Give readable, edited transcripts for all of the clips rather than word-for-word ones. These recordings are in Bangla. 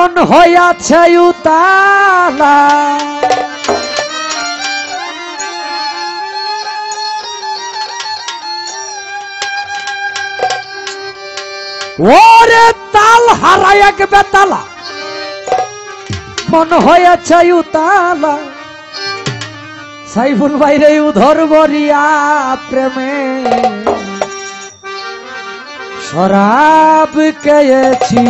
মন হইয়াছে উতালা ওরে তাল হারায় এক বেতালা মন হয়েছে উতালা সাইফুল ভাইরে উধর বরিয়া প্রেমে শরাব খেয়েছি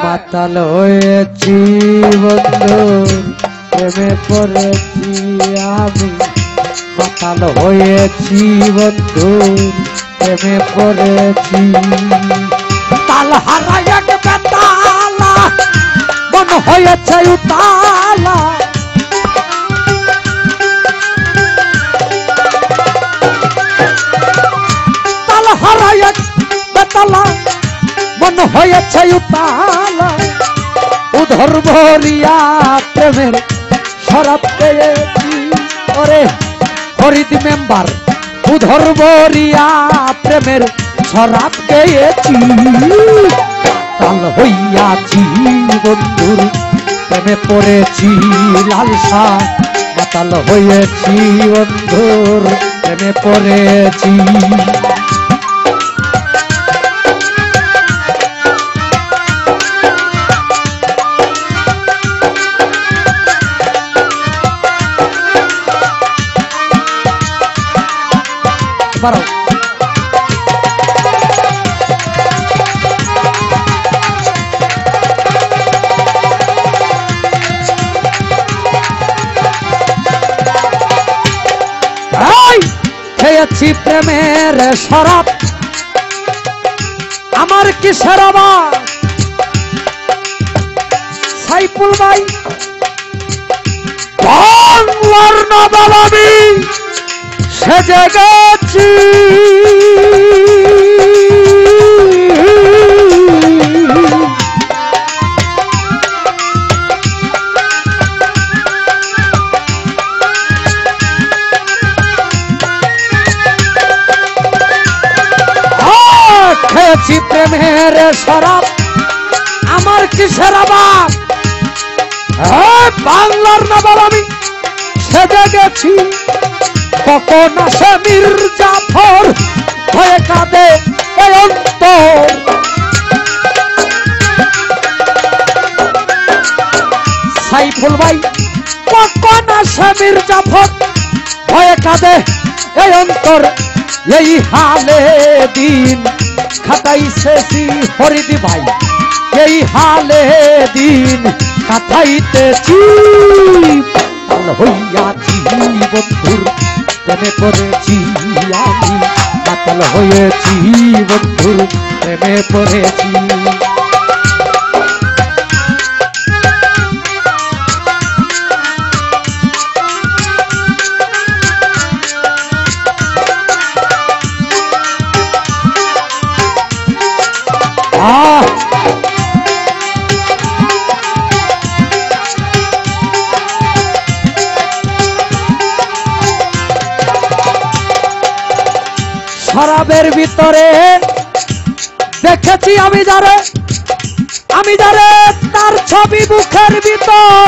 মাতাল হয়েছি বন্ধু প্রেমে পড়েছি আমি মাতাল হয়েছি বন্ধু প্রেমে পড়েছি তাল হারায় এক বেতালা মন হয়েছে উতালা তাল হারায় এক বেতালা মন হয়েছে উতালা উধর ভরিয়া প্রেমের শরাব পেয়েছি ওরে ফরিদ মেম্বার উধর ভরিয়া প্রেমের শরাব পেয়েছি তাল হইয়াছি বন্ধুর প্রেমে পড়েছি লালসা মাতাল হয়েছি বন্ধুর প্রেমে পড়েছি বাড়াও খেয়েছি প্রেমের শরাব আমার কিসের অভাব সাইফুল ভাই বাংলার নবাব আমি সেজে গেছি খেয়েছি প্রেমের শরাব আমার কিসের অভাব বাংলার নবাব আমি সেজে গেছি কখন আসে মির্জাফর হয়ে কাঁদে এই অন্তর সাইফুল ভাই কখন আসে মির্জাফর হয়ে কাঁদে এই অন্তর এই হালে দিন খাটাইছেছি ফরিদি ভাই এই হালে দিন কাটাইতেছি তাল হইয়াছি বন্ধুর প্রেমে পড়েছি আমি মাতাল হয়েছি বন্ধুর প্রেমে পড়েছি শরাবের ভিতরে দেখেছি আমি যারে তার ছবি বুকের ভিতর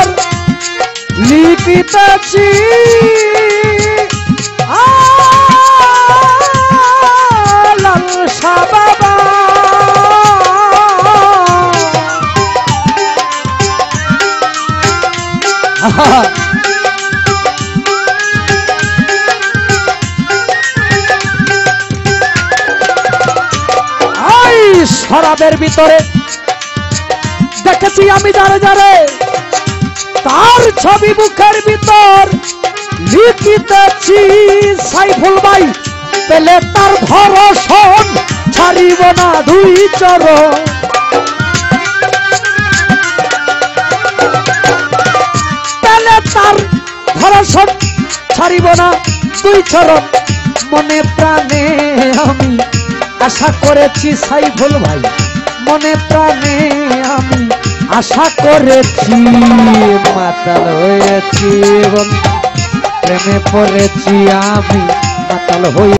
লিপিতেছি লালসা বাবা শরাবের ভিতরে দেখেছি আমি যারে তার ছবি বুকের ভিতর লিখিতেছি সাইফুল ভাই পেলে তার ভরসন ছাড়িব না দুই চরণ পেলে তার ভরসন ছাড়িব না দুই চরণ মনে প্রাণে আমি আশা করেছি সাইফুল ভাই মনে প্রাণে আমি আশা করেছি মাতাল হয়েছি প্রেমে পড়েছি আমি মাতাল হয়ে